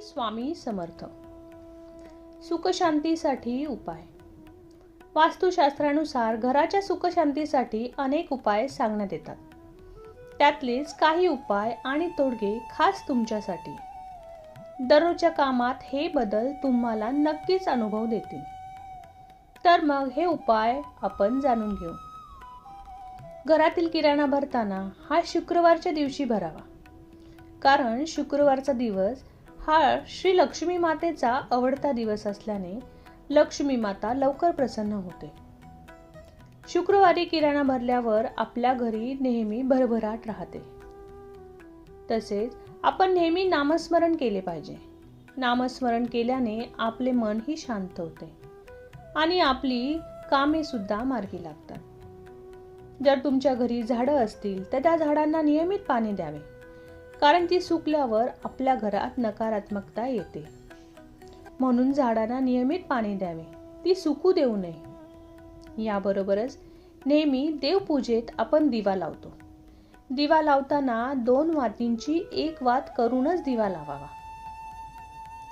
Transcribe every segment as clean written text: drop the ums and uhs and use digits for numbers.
स्वामी समर्थ. सुखशांतीसाठी उपाय. वास्तुशास्त्रानुसार घराच्या सुखशांतीसाठी अनेक उपाय सांगण्यात येतात. त्यातलेच काही उपाय आणि तोडगे खास तुमच्यासाठी. दररोजच्या कामात हे बदल तुम्हाला नक्कीच अनुभव देतील. तर मग हे उपाय आपण जाणून घेऊ. घरातील किराणा भरताना हा शुक्रवारच्या दिवशी भरावा. कारण शुक्रवारचा दिवस हा श्री लक्ष्मी मातेचा आवडता दिवस असल्याने लक्ष्मी माता लवकर प्रसन्न होते. शुक्रवारी किराणा भरल्यावर आपल्या घरी नेहमी भरभराट राहते. तसेच आपण नेहमी नामस्मरण केले पाहिजे. नामस्मरण केल्याने आपले मन ही शांत होते आणि आपली कामे सुद्धा मार्गी लागतात. जर तुमच्या घरी झाडं असतील तर त्या झाडांना नियमित पाणी द्यावे. कारण ती सुकल्यावर आपल्या घरात नकारात्मकता येते. म्हणून झाडांना नियमित पाणी द्यावे, ती सुकू देऊ नये. याबरोबरच नेहमी देवपूजेत आपण दिवा लावतो. दिवा लावताना 2 वातींची 1 वात करूनच दिवा लावावा.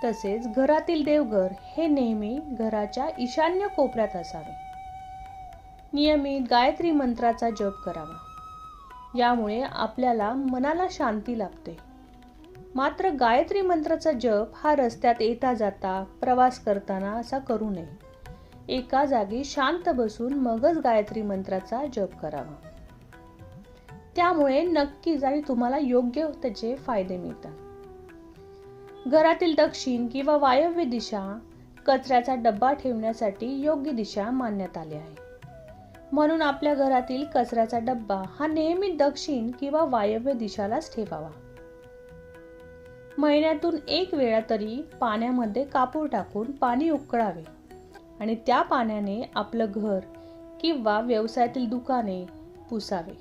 तसेच घरातील देवघर हे नेहमी घराच्या ईशान्य कोपऱ्यात असावे. नियमित गायत्री मंत्राचा जप करावा. यामुळे आपल्याला मनाला शांती लाभते. मात्र गायत्री मंत्राचा जप हा रस्त्यात येता जाता, प्रवास करताना असा करू नये. एका जागी शांत बसून मगच गायत्री मंत्राचा जप करावा. त्यामुळे नक्कीच आणि तुम्हाला योग्य त्याचे फायदे मिळतात. घरातील दक्षिण किंवा वायव्य दिशा कचऱ्याचा डब्बा ठेवण्यासाठी योग्य दिशा मानण्यात आली आहे. म्हणून आपल्या घरातील कचऱ्याचा डब्बा हा नेहमी दक्षिण किंवा वायव्य दिशालाच ठेवावा. महिन्यातून 1 वेळा तरी पाण्यामध्ये कापूर टाकून पाणी उकळावे आणि त्या पाण्याने आपलं घर किंवा व्यवसायातील दुकाने पुसावे.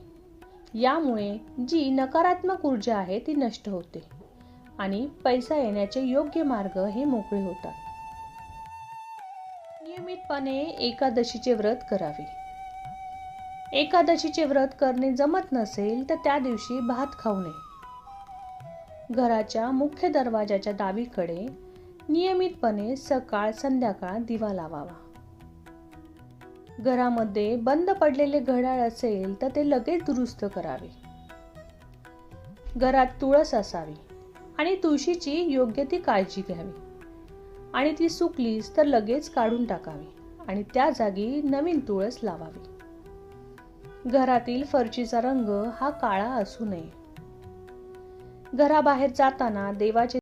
यामुळे जी नकारात्मक ऊर्जा आहे ती नष्ट होते आणि पैसा येण्याचे योग्य मार्ग हे मोकळे होतात. नियमितपणे एकादशीचे व्रत करावे. एकादशीचे व्रत करणे जमत नसेल तर त्या दिवशी भात खाऊ नये. घराच्या मुख्य दरवाजाच्या डावीकडे नियमितपणे सकाळ संध्याकाळ दिवा लावावा. घरामध्ये बंद पडलेले घड्याळ असेल तर ते लगेच दुरुस्त करावे. घरात तुळस असावी आणि तुळशीची योग्य ती काळजी घ्यावी आणि ती सुकलीच तर लगेच काढून टाकावी आणि त्या जागी नवीन तुळस लावावी. घरातील फरशीचा रंग हा काळा असू नये. घराबाहेर जाताना देवाचे